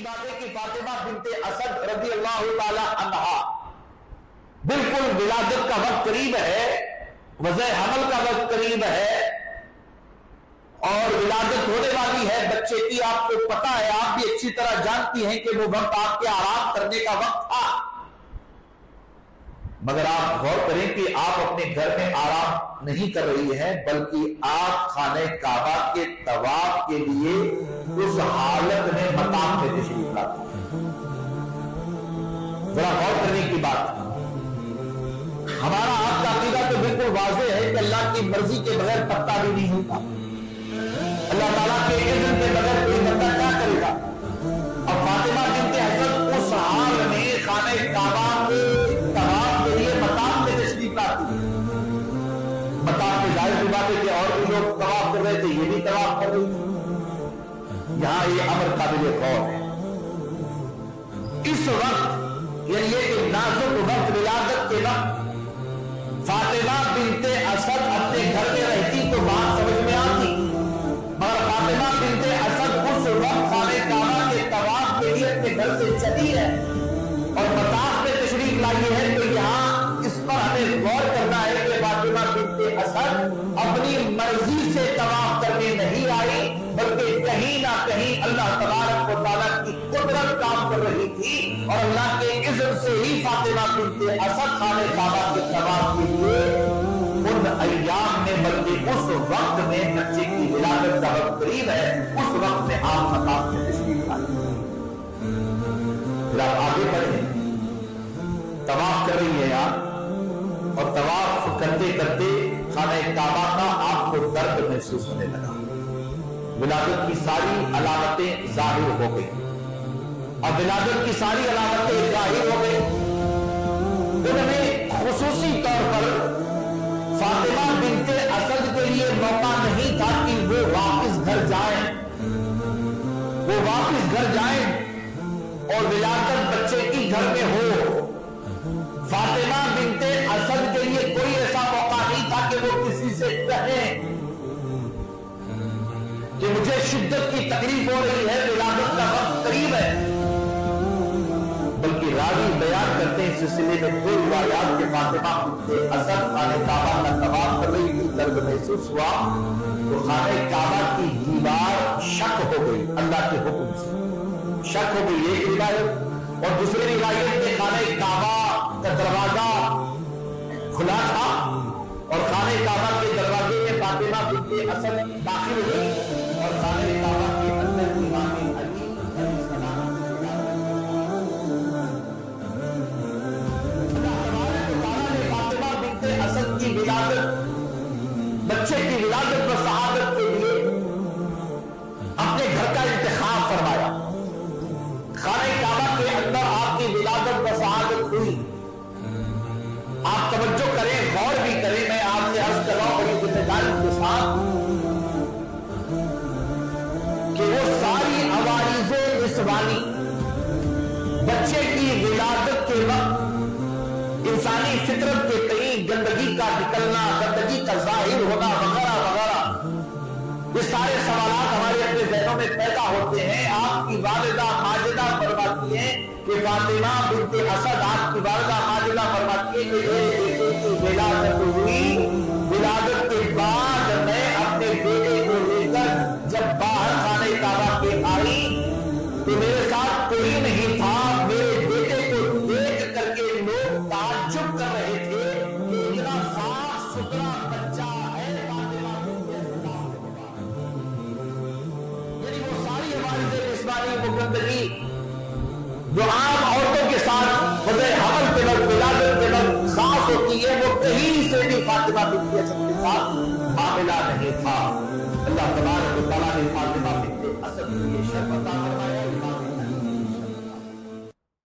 بات ہے کہ فاطمہ بنت اسد رضی اللہ تعالی عنہا بالکل ولادت کا وقت قریب ہے، وضع حمل کا وقت قریب ہے اور ولادت ہونے والی ہے بچے کی. آپ کو پتا ہے، آپ بھی اچھی طرح جانتی ہیں کہ وہ وقت آپ کے آرام کرنے کا وقت تھا، مگر آپ غور کریں کہ آپ اپنے گھر میں آرام نہیں کر رہی ہیں بلکہ آپ خانہ کعبہ کے طواف کے لیے اس حالت میں مطاف میں تشریف لاتی ہیں. ذرا غور کرنے کی بات. ہمارا آپ کا عقیدہ تو بالکل واضح ہے کہ اللہ کی مرضی کے بغیر پتا بھی نہیں ہوتا، اللہ تعالیٰ کے اذن کے بغیر کوئی بندہ کیا کرے گا. اب فاطمہ بنت اسد اس حال میں خانہ کعبہ کے طواف کے لیے مطاف میں تشریف لاتی ہے. مطاف میں ظاہر کی بات ہے کہ اور بھی لوگ طواف کر رہے تھے، یہ بھی طواف کر رہی تھی. یہاں یہ امر قابل غور ہے. اس وقت یعنی یہ کہ نازک وقت ولادت کے وقت فاطمہ بنت اسد اپنے گھر میں رہتی تو بات سمجھ میں آتی، مگر فاطمہ بنت اسد اس وقت خانہ کعبہ کے طواف کے لیے اپنے گھر سے چلی ہے اور مطاف میں تشریف لائی ہے. تو یہاں اس پر ہمیں غور کرنا ہے کہ فاطمہ بنت اسد اپنی مرضی سے طواف کرنے نہیں آئی بلکہ کہیں نہ کہیں اللہ تبارک و تعالیٰ کی قدرت کام کر رہی تھی اور اللہ کے اذن سے ہی فاطمہ بنت اسد خانہ کعبہ کے طواف کے لیے ان ایام میں بلکہ اس وقت میں بچے کی ولادت کا وقت قریب ہے، اس وقت میں آپ مطاف میں تشریف لائی. پھر آپ آگے بڑھیں، طواف کر رہی ہے آپ اور طواف کرتے کرتے خانہ کعبہ کا آپ کو درد محسوس ہونے لگا. ولادت کی ساری علامتیں ظاہر ہو گئی. اب ولادت کی ساری علامتیں ظاہر ہو گئی. انہوں نے خصوصی طور پر فاطمہ بنت اسد کے لیے موقع نہیں تھا کہ وہ واپس گھر جائیں، وہ واپس گھر جائیں اور ولادت بچے کی گھر میں ہو. فاطمہ بنت اسد کے لیے کوئی ایسا موقع نہیں تھا کہ وہ کسی سے کہیں کہ مجھے شدت کی تکلیف ہو رہی ہے، ولادت کا وقت قریب ہے. بلکہ راوی بیان کرتے ہیں سلسلے میں دو روایات کے فاطمہ بنت اسد خانہ کعبہ کا طواف کر رہی تھی، درد محسوس ہوا تو خانہ کعبہ کی دیوار شک ہو گئی، اللہ کے حکم سے شک ہو گئی ایک روایت. اور دوسری روایت میں خانہ کعبہ کا دروازہ کھلا تھا اور خانہ کعبہ کے دروازے میں فاطمہ بنت اسد داخل ہوئی اور خانہ کعبہ کے اندر امام علی علیہ السلام فاطمہ بنت اسد کی ولادت، بچے کی ولادت و سعادت کے لیے اپنے گھر کا انتخاب فرمایا. خانہ کعبہ کے اندر آپ کی ولادت و سعادت ہوئی. آپ توجہ کریں، غور بھی کریں. میں آپ سے عرض کر رہا ہوں بڑی ذمہ داری کے ساتھ کہ وہ ساری عوارض نسوانی بچے کی ولادت کے وقت انسانی فطرت کے کہیں گندگی کا نکلنا، گندگی کا ظاہر ہونا وغیرہ وغیرہ، یہ سارے سوالات ہمارے اپنے ذہنوں میں پیدا ہوتے ہیں. آپ کی والدہ ماجدہ فرماتی ہیں کہ فاطمہ بنت اسد، آپ کی والدہ ماجدہ فرماتی ہے کہ میرے بیٹے کی ولادت ہوئی. ولادت کے بعد میں اپنے بیٹے کو لے کر جب باہر خانہ کعبہ کے آئی تو میرے ساتھ کوئی نہیں تھا. میرے بیٹے کو دیکھ کر کے لوگ تعجب کر رہے تھے کہ اتنا صاف ستھرا بچہ ہے. یعنی وہ ساری ہماری جسمانی وہ گندگی جو عام عورتوں کے ساتھ وضع حمل کے وقت، ولادت کے وقت خاص ہوتی ہے، وہ کہیں سے بھی فاطمہ بنت اسد کے ساتھ معاملہ نہیں تھا.